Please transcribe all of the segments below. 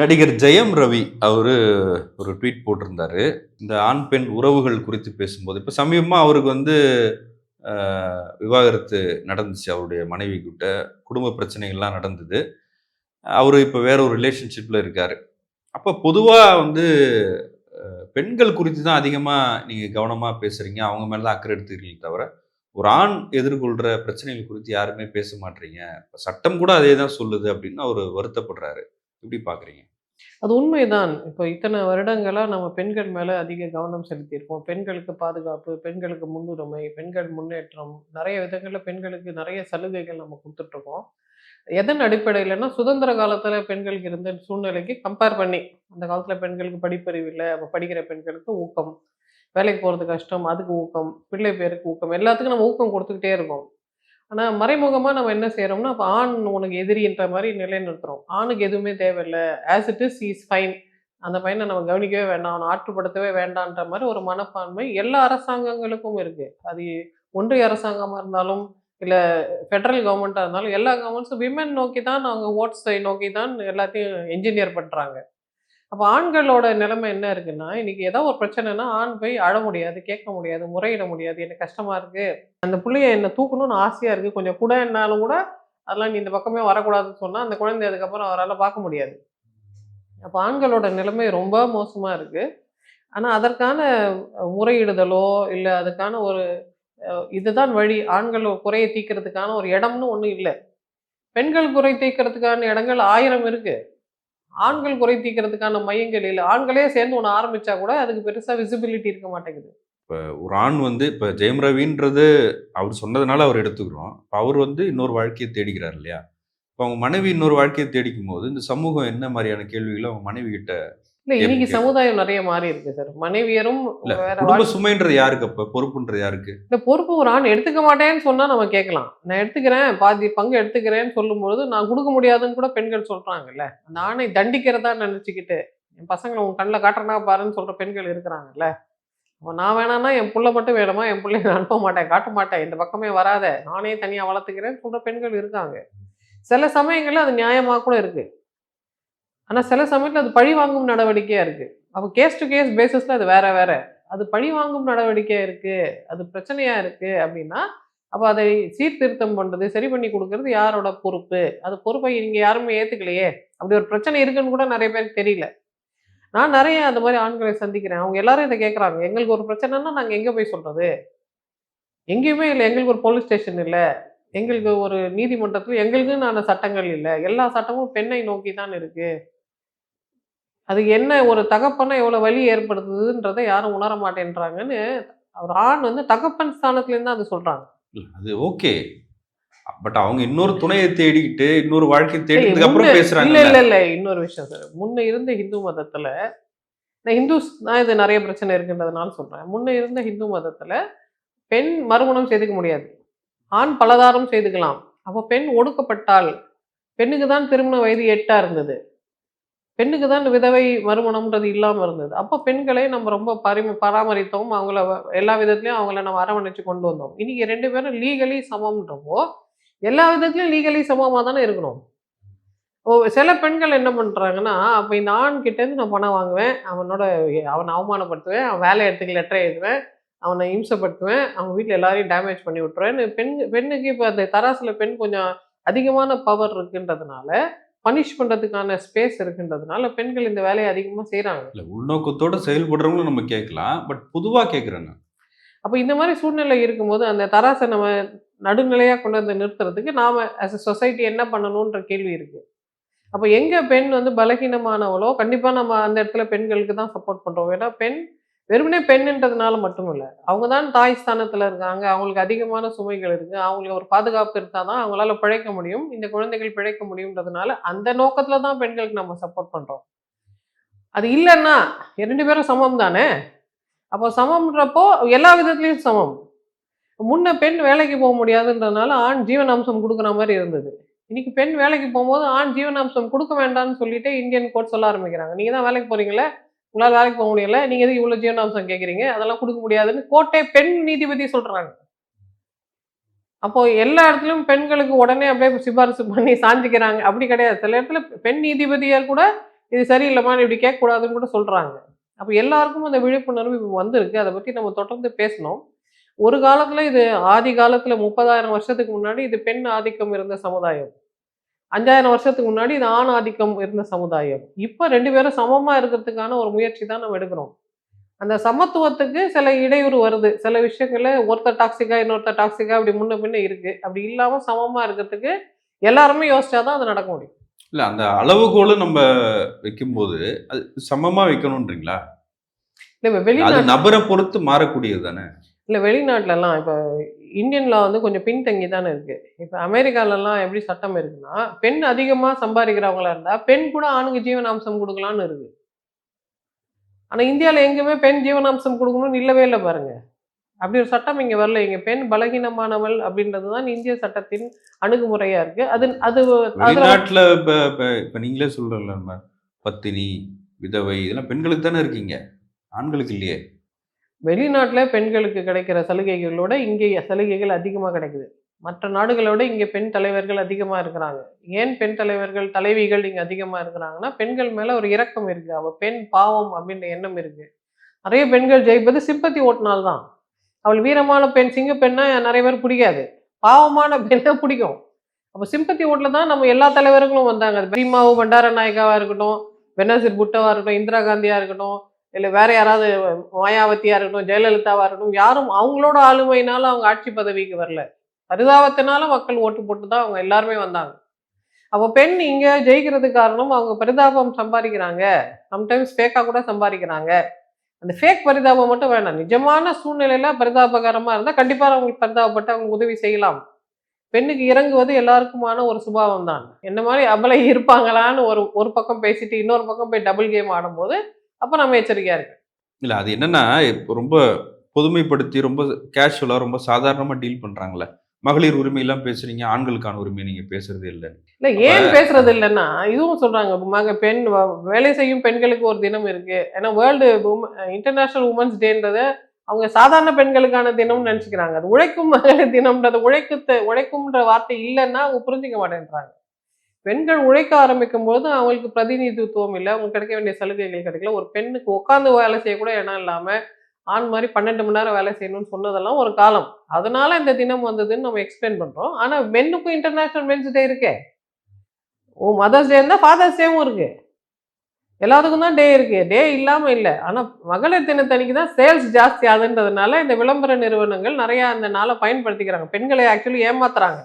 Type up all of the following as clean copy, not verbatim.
நடிகர் ஜெயம் ரவி அவரு ஒரு ட்வீட் போட்டிருந்தாரு. இந்த ஆண், பெண் உறவுகள் குறித்து பேசும்போது, இப்ப சமீபமா அவருக்கு வந்து அ விவாகரத்து நடந்துச்சு. அவருடைய மனைவி கிட்ட. குடும்ப பிரச்சனைகள்லாம் நடந்தது. அவரு இப்ப வேற ஒரு ரிலேஷன்ஷிப்ல இருக்காரு. அப்ப பொதுவா வந்து பெண்கள் குறித்து தான் அதிகமா நீங்க கவனமா பேசுறீங்க. அவங்க மேல தான் அக்கறை எடுத்துக்கிறீங்களே தவிர, ஒரு ஆண் எதிர்கொள்ற பிரச்சனைகள் குறித்து யாருமே பேச மாட்றீங்க. சட்டம் கூட அதே தான் சொல்லுது அப்படின்னு அவரு வருத்தப்படுறாரு. எப்படி பார்க்குறீங்க? அது உண்மைதான். இப்போ இத்தன வருடங்களா நம்ம பெண்கள் மேல அதிக கவனம் செலுத்தியிருக்கோம். பெண்களுக்கு பாதுகாப்பு, பெண்களுக்கு முன்னுரிமை, பெண்கள் முன்னேற்றம், நெறைய விதங்கள்ல பெண்களுக்கு நெறைய சலுகைகள் நம்ம குடுத்துட்டுருக்கோம். எதன் அடிப்படையிலன்னா, சுதந்திர காலத்துல பெண்களுக்கு இருந்த சூழ்நிலைக்கு கம்பேர் பண்ணி, அந்த காலத்துல பெண்களுக்கு படிப்பறிவு இல்ல. அப்ப படிக்கிற பெண்களுக்கு ஊக்கம், வேலைக்கு போறது கஷ்டம், அதுக்கு ஊக்கம், பிள்ளை பேருக்கு ஊக்கம், எல்லாத்துக்கும் நம்ம ஊக்கம் குடுத்துக்கிட்டே இருக்கோம். ஆனா, மறைமுகமா நம்ம என்ன செய்றோம்னா, அப்ப ஆண் உனக்கு எதிரின்ற மாரி நிலைநிறுத்துறோம். ஆணுக்கு எதுவுமே தேவையில்ல. As it is he is fine. அந்த பையன நம்ம கவனிக்கவே வேண்டாம். அவன ஆற்றுப்படுத்தவே வேண்டான்ற மாரி ஒரு மனப்பான்மை எல்லா அரசாங்கங்களுக்கும் இருக்கு. அது ஒன்றிய அரசாங்கமா இருந்தாலும், இல்ல ஃபெடரல் கவர்ன்மெண்ட்டா இருந்தாலும், எல்லா கவர்ன்மெண்ட்ஸும் விமன் நோக்கி தான் அவங்க வோட்ஸை நோக்கி தான் எல்லாத்தையும் என்ஜினியர் பண்றாங்க. அப்ப ஆண்களோட நிலைமை என்ன இருக்குன்னா, இன்னைக்கு ஏதோ ஒரு பிரச்சனைன்னா, ஆண் போய் அழ முடியாது, கேட்க முடியாது, முறையிட முடியாது. எனக்கு கஷ்டமா இருக்கு. அந்த புள்ளைய என்ன தூக்கணும்னு ஆசையா இருக்கு. கொஞ்சம் குடேன்னாலும் கூட, அதெல்லாம் நீ இந்த பக்கமே வரக்கூடாதுன்னு சொன்னா, அந்த குழந்தைய அதுக்கப்புறம் அவரால பார்க்க முடியாது. அப்ப ஆண்களோட நிலைமை ரொம்ப மோசமா இருக்கு. ஆனா அதற்கான முறையிடுதலோ, இல்ல அதுக்கான ஒரு இதுதான் வழி. ஆண்கள் குறைய தீர்க்கிறதுக்கான ஒரு இடம்னு ஒண்ணும் இல்ல. பெண்கள் குறை தீர்க்கிறதுக்கான இடங்கள் 1000 இருக்கு. ஆண்கள் குறை தீர்க்கிறதுக்கான மையங்கள் இல்ல. ஆண்களே சேர்ந்து ஒண்ணு ஆரம்பிச்சா கூட, அதுக்கு பெருசா விசிபிலிட்டி இருக்க மாட்டேங்குது. ஒரு ஆண் வந்து இப்ப ஜெயம் ரவின்றது அவர் சொன்னதுனால அவர் எடுத்துக்கிறோம். இப்ப அவர் வந்து இன்னொரு வாழ்க்கைய தேடிக்கிறார் இல்லையா? இப்ப அவங்க மனைவி இன்னொரு வாழ்க்கைய தேடிக்கும்போது, இந்த சமூகம் என்ன மாரியான கேள்விகள அவங்க மனைவி கிட்ட இல்ல இன்னைக்கு கேட்கும்? சமுதாயம் நெறைய மாறி இருக்கு சார். மனைவியரும் இல்ல வேற குடும்ப சுமைன்றது யாருக்கு அப்ப? பொறுப்புன்றது யாருக்கு? இந்த பொறுப்பு ஒரு ஆண் எடுத்துக்க மாட்டேன்னு சொன்னா நம்ம கேட்கலாம். நான் எடுத்துக்கிறேன், பாதி பங்கு எடுத்துக்கிறேன்னு சொல்லும்பொழுது, நான் குடுக்க முடியாதுன்னு கூட பெண்கள் சொல்றாங்கல்ல. அந்த ஆணை தண்டிக்கிறதா நெனச்சுக்கிட்டு, என் பசங்கள உன் கண்ல காட்டுறனா பாருன்னு சொல்ற பெண்கள் இருக்கிறாங்கல்ல. அப்ப நான் வேணான்னா, என் புள்ள மட்டும் வேணுமா? என் புள்ளைய நான் அனுப்ப மாட்டேன், காட்ட மாட்டேன். இந்த பக்கமே வராத. நானே தனியா வளர்த்துக்கிறேன்னு சொல்ற பெண்கள் இருக்காங்க. சில சமயங்கள்ல அது நியாயமா கூட இருக்கு. ஆனா சில சமயத்துல அது பழிவாங்கும் நடவடிக்கையா இருக்கு. அப்ப கேஸ் டூ கேஸ் பேசிஸ்ல அது வேற வேற. அது பழிவாங்கும் நடவடிக்கையா இருக்கு. அது பிரச்சனையா இருக்கு அப்டின்னா, அப்ப அதை சீர்திருத்தம் பண்றது, சரி பண்ணி குடுக்குறது யாரோட பொறுப்பு? அது பொறுப்பை நீங்க யாருமே ஏத்துக்கலையே! அப்டி ஒரு பிரச்சனை இருக்குன்னு கூட நெறைய பேருக்கு தெரியல. நான் நெறைய அந்த மாரி ஆண்களை சந்திக்கிறேன். அவங்க எல்லாரும் இத கேட்கறாங்க. எங்களுக்கு ஒரு பிரச்சனைன்னா நாங்க எங்க போய் சொல்றது? எங்கேயுமே இல்ல. எங்களுக்கு ஒரு போலீஸ் ஸ்டேஷன் இல்ல. எங்களுக்கு ஒரு நீதிமன்றத்துல எங்களுக்குன்னு சட்டங்கள் இல்ல. எல்லா சட்டமும் பெண்ணை நோக்கி தான் இருக்கு. அது என்ன ஒரு தகப்பனா எவ்வளோ வலி ஏற்படுத்துதுன்றத யாரும் உணர மாட்டேன்றாங்கன்னு, ஒரு ஆண் வந்து தகப்பன் ஸ்தானத்துலேருந்து தான் அத சொல்றாங்க. இல்ல அது ஓகே. பட் அவங்க இன்னொரு துணைய தேடிக்கிட்டு, இன்னொரு வாழ்க்கைய இல்ல தேடினதுக்கு முன்ன அப்புறம் இல்ல பேசுறாங்கல்ல. இல்ல இல்ல. இன்னொரு விஷயம் சார். முன்ன இருந்த இந்து மதத்துல நான் ஹிந்துஸ் தான் இது நெறைய பிரச்சனை இருக்குன்றதுனால சொல்றேன். முன்ன இருந்த ஹிந்து மதத்துல பெண் மறுமணம் செய்துக்க முடியாது. ஆண் பலதாரம் செய்துக்கலாம். அப்ப பெண் ஒடுக்கப்பட்டாள். பெண்ணுக்கு தான் திருமண வயது 8ஆ இருந்தது. பெண்ணுக்கு தான் விதவை மறுமணம்ன்றது இல்லாம இருந்தது. அப்ப பெண்களை நம்ம ரொம்ப பராமரித்தோம். அவங்கள எல்லா விதத்திலயும் அவங்கள நம்ம அரவணைச்சு கொண்டு வந்தோம். இன்னைக்கு 2 பேரும் லீகலி சமம்ன்றப்போ, எல்லா விதத்திலயும் லீகலி சமமா தானே இருக்கணும். சில பெண்கள் என்ன பண்றாங்கன்னா, அப்ப இந்த ஆண் கிட்டேருந்து நான் பணம் வாங்குவேன். அவன அவமானப்படுத்துவேன். அவன் வேலை இடத்துக்கு லெட்டர் எழுதுவேன். அவன இம்சப்படுத்துவேன். அவங்க வீட்ல எல்லாரையும் டேமேஜ் பண்ணி விட்டுருவேன்னு பெண்ணுக்கு இப்ப அந்த தராசுல பெண் கொஞ்சம் அதிகமான பவர் இருக்குன்றதுனால, பனிஷ் பண்றதுக்கான ஸ்பேஸ் இருக்குன்றதுனால, பெண்கள் இந்த வேலைய அதிகமா செய்றாங்க. இல்ல உள்நோக்கத்தோட செயல்படுறவங்களும் நம்ம கேட்கலாம். பட் பொதுவா கேட்கிறேன் நான். அப்ப இந்த மாரி சூழ்நிலை இருக்கும்போது, அந்த தராச நம்ம நடுநிலையா கொண்டு வந்து நிறுத்துறதுக்கு, நாம ஆஸ் அ சொசைட்டி என்ன பண்ணணுன்ற கேள்வி இருக்கு. அப்ப எங்க பெண் வந்து பலகீனமானவளோ, கண்டிப்பா நம்ம அந்த இடத்துல பெண்களுக்கு தான் சப்போர்ட் பண்றோம். ஏன்னா, பெண் வெறுமனே பெண்ணுன்றதுனால மட்டும் இல்ல. அவங்க தான் தாய் ஸ்தானத்துல இருக்காங்க. அவங்களுக்கு அதிகமான சுமைகள் இருக்கு. அவங்களுக்கு ஒரு பாதுகாப்பு இருந்தா தான் அவங்களால பிழைக்க முடியும். இந்த குழந்தைகள் பிழைக்க முடியும்ன்றதுனால, அந்த நோக்கத்துல தான் பெண்களுக்கு நம்ம சப்போர்ட் பண்றோம். அது இல்லன்னா, 2 பேரும் சமம் தானே! அப்போ சமம்ன்றப்போ எல்லா விதத்திலயும் சமம். முன்ன பெண் வேலைக்கு போ முடியாதுன்றதுனால, ஆண் ஜீவனாம்சம் குடுக்குற மாரி இருந்தது. இன்னைக்கு பெண் வேலைக்கு போம்போது, ஆண் ஜீவனாம்சம் குடுக்க வேண்டான்னு சொல்லிட்டு இந்தியன் கோர்ட் சொல்ல ஆரம்பிக்கிறாங்க. நீங்க தான் வேலைக்கு போறீங்கல்ல, உங்களால வேலைக்கு போ முடியல. நீங்க எதுக்கு இவ்ளோ ஜீவனாம்சம் கேட்கிறீங்க? அதெல்லாம் குடுக்க முடியாதுன்னு கோர்ட்டே பெண் நீதிபதி சொல்றாங்க. அப்போ எல்லா இடத்துலயும் பெண்களுக்கு உடனே அப்படியே சிபாரிசு பண்ணி சாஞ்சுக்கிறாங்க. அப்படி கிடையாது. சில இடத்துல பெண் நீதிபதியா கூட இது சரியில்லைம்மா இப்படி கேட்கக்கூடாதுன்னு கூட சொல்றாங்க. அப்ப எல்லாருக்கும் அந்த விழிப்புணர்வு இப்ப வந்திருக்கு. அத பத்தி நம்ம தொடர்ந்து பேசணும். ஒரு காலத்துல இது ஆதி காலத்துல 30,000 வருஷத்துக்கு முன்னாடி இது பெண் ஆதிக்கம் இருந்த சமுதாயம். 5,000 வருஷத்துக்கு முன்னாடி இது ஆண் ஆதிக்கம் இருந்த சமுதாயம். இப்ப 2 பேரும் சமமா இருக்கிறதுக்கான ஒரு முயற்சி தான் நம்ம எடுக்கிறோம். அந்த சமத்துவத்துக்கு சில இடையூறு வருது. சில விஷயங்கள்ல ஒருத்தர் டாக்ஸிக்கா, இன்னொருத்தர் டாக்ஸிக்கா அப்படி முன்ன பின்ன இருக்கு. அப்படி இல்லாம சமமா இருக்கிறதுக்கு எல்லாருமே யோசிச்சா தான் அது நடக்க முடியும். இல்ல அந்த அளவுகோலு நம்ம வைக்கும்போது, அது சமமா வைக்கணுன்றீங்களா? இல்ல இப்ப அது வெளிநாட் நபர பொறுத்து மாறக்கூடியது தானே! இல்ல வெளிநாட்டுலலாம் இப்ப இந்தியன் லா வந்து கொஞ்சம் பின்தங்கி தானே இருக்கு. இப்ப அமெரிக்காலலாம் எப்படி சட்டம் இருக்குன்னா, பெண் அதிகமா சம்பாதிக்கிறவங்களா இருந்தா, பெண் கூட ஆணுக்கு ஜீவனாம்சம் குடுக்கலாம்னு இருக்கு. ஆனா இந்தியால எங்கேயுமே பெண் ஜீவனாம்சம் குடுக்கணும்னு இல்லவே இல்ல பாருங்க. அப்படி ஒரு சட்டம் இங்க வரல. இங்க பெண் பலகீனமானவள் அப்படின்றது தான் இந்திய சட்டத்தின் அணுகுமுறையா இருக்கு. அது அது அதுல வெளிநாட்ல இப்ப இப்ப இப்ப நீங்களே சொல்றீங்கல்ல நம்ம பத்தினி, விதவை இதெல்லாம் பெண்களுக்கு தானே இருக்கீங்க. ஆண்களுக்கு இல்லையே! வெளிநாட்டுல பெண்களுக்கு கிடைக்கிற சலுகைகளோட இங்கே சலுகைகள் அதிகமா கிடைக்குது. மற்ற நாடுகளோட இங்க பெண் தலைவர்கள் அதிகமா இருக்கிறாங்க. ஏன் பெண் தலைவர்கள், தலைவிகள் இங்க அதிகமா இருக்கிறாங்கன்னா, பெண்கள் மேல ஒரு இரக்கம் இருக்கு. அவ பெண் பாவம் அப்படின்ற எண்ணம் இருக்கு. நெறைய பெண்கள் ஜெயிப்பது சிம்பத்தி ஓட்டுனால் தான். அவள் வீரமான பெண், சிங்க பெண்ணா நெறைய பேருக்கு பிடிக்காது. பாவமான பெண்ண பிடிக்கும். அப்ப சிம்பத்தி ஓட்ல தான் நம்ம எல்லா தலைவர்களும் வந்தாங்க. அது பீமாவோ பண்டாரநாயகாவா இருக்கட்டும், பெனசீர் புட்டோவா இருக்கட்டும், இந்திரா காந்தியா இருக்கட்டும், இல்ல வேற யாராவது மாயாவதியா இருக்கட்டும், ஜெயலலிதாவா இருக்கட்டும், யாரும் அவங்களோட ஆளுமையினால அவங்க ஆட்சி பதவிக்கு வரல. பரிதாபத்தினால மக்கள் ஓட்டு போட்டு தான் அவங்க எல்லாருமே வந்தாங்க. அப்ப பெண் இங்க ஜெயிக்கிறதுக்கு காரணம் அவங்க பரிதாபம் சம்பாதிக்கிறாங்க. சம்டைம்ஸ் ஃபேக்கா கூட சம்பாதிக்கிறாங்க. அந்த ஃபேக் பரிதாபம் மட்டும் வேண்டாம். நிஜமான சூழ்நிலையில பரிதாபகரமா இருந்தா கண்டிப்பா அவங்களுக்கு பரிதாபப்பட்டு அவங்க உதவி செய்யலாம். பெண்ணுக்கு இறங்குவது எல்லாருக்குமான ஒரு சுபாவம் தான். என்ன மாரி அபலை இருப்பாங்களான்னு ஒரு ஒரு பக்கம் பேசிட்டு, இன்னொரு பக்கம் போய் டபுள் கேம் ஆடும்போது, அப்ப நம்ம எச்சரிக்கையா இருக்கணும். இல்ல அது என்னன்னா, இப்ப ரொம்ப பொதுமைப்படுத்தி, ரொம்ப கேஷுவலா, ரொம்ப சாதாரணமா டீல் பண்றாங்கல்ல. மகளிர் உரிமைலாம் பேசுறீங்க, ஆண்களுக்கான உரிமைய நீங்க பேசுறதே இல்ல. இல்ல அப்ப ஏன் பேசுறது இல்லன்னா, இதுவும் சொல்றாங்க. பெண் வேலை செய்யும் பெண்களுக்கு ஒரு தினம் இருக்கு. ஏன்னா வேர்ல்டு இன்டர்நேஷனல் வுமன்ஸ் டேன்றத அவங்க சாதாரண பெண்களுக்கான தினம்னு நெனச்சுக்கிறாங்க. அது உழைக்கும் மகளிர் தினம்ன்றது உழைக்கும்ன்ற வார்த்தை இல்லன்னா அவங்க புரிஞ்சுக்க மாட்டேன்றாங்க. பெண்கள் உழைக்க ஆரம்பிக்கும்போது அவங்களுக்கு பிரதிநிதித்துவம் இல்ல. அவங்களுக்கு கிடைக்க வேண்டிய சலுகைகள் கிடைக்கல. ஒரு பெண்ணுக்கு உட்கார்ந்து வேலை செய்ய கூட இடம் இல்லாம, ஆண் மாரி 12 மணி நேரம் வேலை செய்யணும்னு சொன்னதெல்லாம் ஒரு காலம். அதனால இந்த தினம் வந்ததுன்னு நம்ம எக்ஸ்பிளைன் பண்றோம். ஆனா மென்னுக்கும் இன்டர்நேஷனல் மென்ஸ் டே இருக்கே. மதர்ஸ் டே இருந்தா ஃபாதர்ஸ் டேவும் இருக்கு. எல்லாத்துக்கும் தான் டே இருக்கு. டே இல்லாம இல்ல. ஆனா மகளிர் தினத்தன்னைக்கு தான் சேல்ஸ் ஜாஸ்தி ஆகுதுன்றதுனால இந்த விளம்பர நிறுவனங்கள் நெறைய அந்த நாள பயன்படுத்திக்கிறாங்க. பெண்களை ஆக்சுவலி ஏமாத்துறாங்க.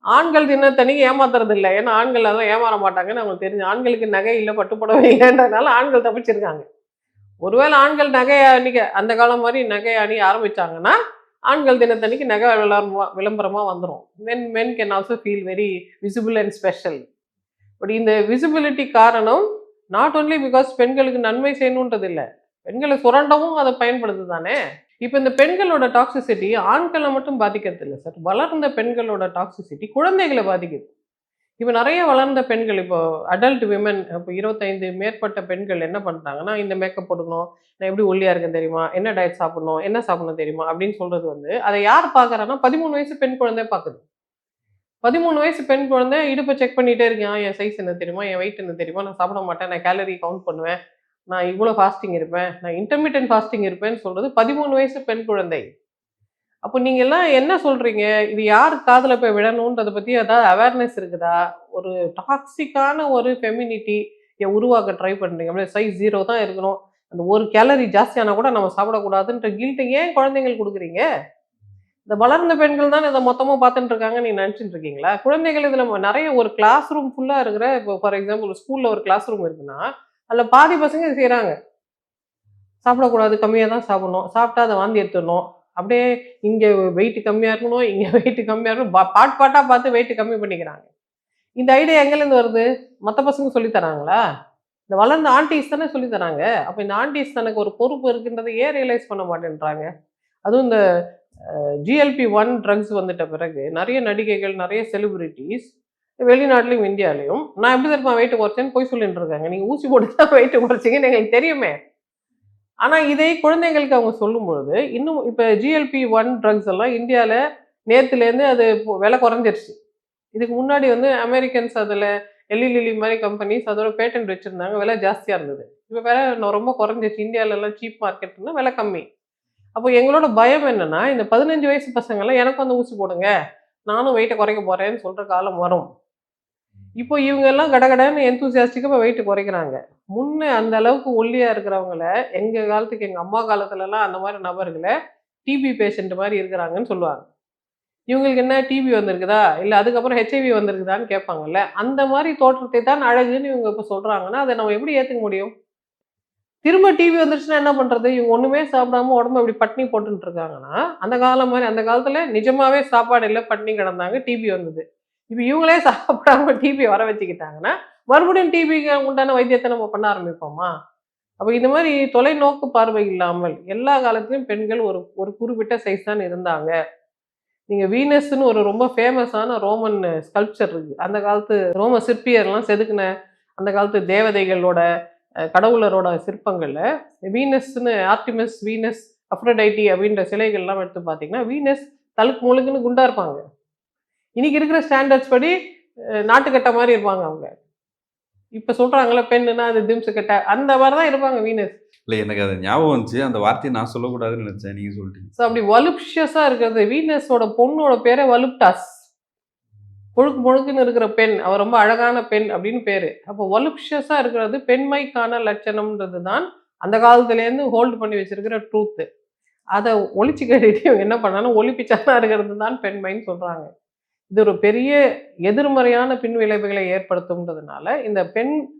ஆண்கள் தினத்தன்னைக்கு ஏமாத்துறது இல்ல. ஏன்னா ஆண்கள் அதெல்லாம் ஏமாற மாட்டாங்கன்னு அவங்களுக்கு தெரிஞ்சு. ஆண்களுக்கு நகை இல்ல, பட்டு புடவை இல்லன்றதுனால ஆண்கள் தப்பிச்சிருக்காங்க. ஒருவேளை ஆண்கள் நகை அணிக்க அந்த காலம் மாரி நகை அணிய ஆரம்பிச்சாங்கன்னா, ஆண்கள் தினத்தன்னைக்கு நகை விளம்பரமா வந்துரும். Men can also feel very visible and special. But இந்த விசிபிலிட்டி காரணம் நாட் ஒன்லி பிகாஸ் பெண்களுக்கு நன்மை செய்யணுன்றது இல்ல. பெண்கள சுரண்டவும் அத பயன்படுது தானே! இப்ப இந்த பெண்களோட டாக்ஸிசிட்டி ஆண்கள மட்டும் பாதிக்கிறது இல்ல சார். வளர்ந்த பெண்களோட டாக்ஸிசிட்டி குழந்தைகள பாதிக்குது. இப்ப நெறைய வளர்ந்த பெண்கள் இப்போ அடல்ட் விமென் இப்போ 25 மேற்பட்ட பெண்கள் என்ன பண்றாங்கன்னா, இந்த மேக்கப் போட்டுக்கணும். நான் எப்படி ஒல்லியா இருக்கேன் தெரியுமா? என்ன டயட் சாப்பிடணும்? என்ன சாப்பிடணும் தெரியுமா? அப்படின்னு சொல்றது வந்து, அத யார் பார்க்குறான்னா 13 வயசு பெண் குழந்தை பார்க்குது. 13 வயசு பெண் குழந்தை இடுப்ப செக் பண்ணிட்டே இருக்கு. என் சைஸ் என்ன தெரியுமா? என் வெயிட் என்ன தெரியுமா? நான் சாப்பிட மாட்டேன். நான் கேலரி கவுண்ட் பண்ணுவேன். நான் இவ்ளோ ஃபாஸ்டிங் இருப்பேன். நான் இன்டர்மிட்டன்ட் ஃபாஸ்டிங் இருப்பேன்னு சொல்றது 13 வயசு பெண் குழந்தை. அப்ப நீங்க எல்லாம் என்ன சொல்றீங்க? இது யார் காதுல போய் விழணுன்றத பத்தி ஏதாவது அவேர்னஸ் இருக்குதா? ஒரு டாக்ஸிக்கான ஒரு ஃபெமினிட்டி உருவாக்க ட்ரை பண்றீங்க. அப்படியே சைஸ் 0 தான் இருக்கணும். அந்த ஒரு கேலரி ஜாஸ்தியானா கூட நம்ம சாப்பிடக்கூடாதுன்ற கில்ட்ட ஏன் குழந்தைங்களுக்கு குடுக்குறீங்க? இந்த வளர்ந்த பெண்கள் தானே இத மொத்தமா பார்த்துட்டு இருக்காங்கன்னு நீங்க நெனச்சுட்டு இருக்கீங்களா? குழந்தைகள் இதுல நெறைய ஒரு கிளாஸ் ரூம் ஃபுல்லா இருக்கிற இப்போ ஃபார் எக்ஸாம்பிள் ஒரு ஸ்கூல்ல ஒரு கிளாஸ் ரூம் இருக்குன்னா, அதுல பாதி பசங்க இத செய்றாங்க. சாப்பிடக்கூடாது. கம்மியா தான் சாப்பிடணும். சாப்பிட்டா அத வாந்தி எடுத்துடணும். அப்படியே இங்க வெயிட் கம்மியா இருக்கணும். இங்க வெயிட் கம்மியா இருக்கணும். பார்ட் பார்ட்டா பார்த்து வெயிட் கம்மி பண்ணிக்கிறாங்க. இந்த ஐடியா எங்கேருந்து வருது? மத்த பசங்க சொல்லி தராங்களா? இந்த வளர்ந்த ஆன்டீஸ் தானே சொல்லி தராங்க. அப்ப இந்த ஆன்டீஸ் தனக்கு ஒரு பொறுப்பு இருக்குன்றத ஏன் ரியலைஸ் பண்ண மாட்டேன்றாங்க? அதுவும் இந்த GLP-1 ட்ரக்ஸ் வந்துட்ட பிறகு நெறைய நடிகைகள், நெறைய செலிபிரிட்டீஸ் வெளிநாட்டிலயும், இந்தியாலயும் நான் எப்படி தெரியுமா வெயிட் குறைச்சேன்னு பொய் சொல்லிட்டு இருக்காங்க. நீங்க ஊசி போட்டு தான் வெயிட் குறைச்சீங்கன்னு எங்களுக்கு தெரியுமே. ஆனா, இதை குழந்தைங்களுக்கு அவங்க சொல்லும்பொழுது, இன்னும் இப்ப GLP-1 ட்ரக்ஸ் எல்லாம் இந்தியால நேத்துலேருந்து அது விலை குறைஞ்சிருச்சு. இதுக்கு முன்னாடி வந்து அமெரிக்கன்ஸ் அதுல லிலி மாதிரி கம்பெனிஸ் அதோட பேட்டன்ட் வச்சுருந்தாங்க, விலை ஜாஸ்தியாக இருந்தது. இப்போ விலை ரொம்ப குறைஞ்சிச்சு. இந்தியாவிலலாம் சீப் மார்க்கெட்னா விலை கம்மி. அப்போ எங்களோட பயம் என்னன்னா, இந்த 15 வயசு பசங்கள்லாம் எனக்கும் அந்த ஊசி போடுங்க, நானும் வெயிட்டை குறைக்க போகிறேன்னு சொல்கிற காலம் வரும். இப்போ இவங்க எல்லாம் கடகடன்னு எந்தூசியாஸ்டிக்காக இப்போ வெயிட் குறைக்கிறாங்க. முன்ன அந்த அளவுக்கு ஒல்லியா இருக்கிறவங்கள, எங்க காலத்துக்கு எங்க அம்மா காலத்துலலாம் அந்த மாதிரி நபர்கள டிபி பேஷண்ட் மாரி இருக்கிறாங்கன்னு சொல்லுவாங்க. இவங்களுக்கு என்ன டிபி வந்திருக்குதா? இல்ல அதுக்கப்புறம் ஹெச்ஐவி வந்திருக்குதான்னு கேட்பாங்கல்ல. அந்த மாரி தோற்றத்தை தான் அழகுன்னு இவங்க இப்ப சொல்றாங்கன்னா, அத நம்ம எப்படி ஏத்துக்க முடியும்? திரும்ப டிபி வந்துருச்சுன்னா என்ன பண்றது? இவங்க ஒண்ணுமே சாப்பிடாம உடம்ப இப்படி பட்டினி போட்டுட்டு இருக்காங்கன்னா, அந்த காலம் மாரி அந்த காலத்துல நிஜமாவே சாப்பாடு இல்ல, பட்டினி கிடந்தாங்க, டிபி வந்தது. இப்ப இவங்களே சாப்பிடாம டிபி வர வச்சுக்கிட்டாங்கன்னா, மறுபடியும் டிபிக்கு உண்டான வைத்தியத்த நம்ம பண்ண ஆரம்பிப்போமா? அப்ப இந்த மாரி தொலைநோக்கு பார்வை இல்லாமல், எல்லா காலத்திலும் பெண்கள் ஒரு ஒரு குறிப்பிட்ட சைஸ் தான் இருந்தாங்க. நீங்க வீனஸ்ன்னு ஒரு ரொம்ப ஃபேமஸான ரோமன் ஸ்கல்ப்சர் இருக்கு. அந்த காலத்து ரோம சிற்பியர்லாம் செதுக்குன அந்த காலத்து தேவதைகளோட, கடவுளரோட சிற்பங்கள்ல வீனஸ்ன்னு ஆர்டிமிஸ், வீனஸ், அஃப்ரோடைட்டி அப்படின்ற சிலைகள்லாம் எடுத்து பார்த்தீங்கன்னா, வீனஸ் தழுக்கு முழுக்குன்னு குண்டா இருப்பாங்க. இன்னைக்கு இருக்கிற ஸ்டாண்டர்ட்ஸ் படி நாட்டுக்கட்ட மாரி இருப்பாங்க அவங்க. இப்ப சொல்றாங்கல்ல பெண்ணுன்னா அது திம்ஸு கட்ட, அந்த மாரி தான் இருப்பாங்க வீனஸ். இல்ல எனக்கு அது ஞாபகம் வந்துச்சு. அந்த வார்த்தைய நான் சொல்லக்கூடாதுன்னு நெனச்சேன். நீங்க சொல்ட்டீங்க. ஸோ அப்படி வலுப்ஷியஸா இருக்கிறது. வீனஸோட பொண்ணோட பேரே வலுப்டாஸ். முழுக்கு முழுக்குன்னு இருக்கிற பெண். அவ ரொம்ப அழகான பெண் அப்படின்னு பேரு. அப்போ வலுப்ஷியஸா இருக்கிறது பெண்மைக்கான லட்சணம்ன்றது தான் அந்த காலத்துலேருந்து ஹோல்டு பண்ணி வச்சிருக்கிற ட்ரூத்து. அத ஒழிச்சு கட்டிட்டு இவங்க என்ன பண்ணாங்கன்னா, ஒலிப்பிச்சானா இருக்கிறது தான் பெண்மைன்னு சொல்றாங்க. இது ஒரு பெரிய எதிர்மறையான பின்விளைவுகளை ஏற்படுத்தும்ன்றதுனால, இந்த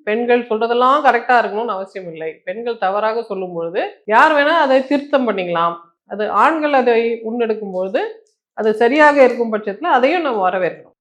பெண்கள் சொல்றதெல்லாம் கரெக்ட்டா இருக்கணும்னு அவசியம் இல்லை. பெண்கள் தவறாக சொல்லும் பொழுது, யார் வேணா அதை திருத்தம் பண்ணிக்கலாம். அது ஆண்கள் அதை முன்னெடுக்கும்பொழுது, அது சரியாக இருக்கும் பட்சத்தில அதையும் நம்ம வரவேற்கணும்.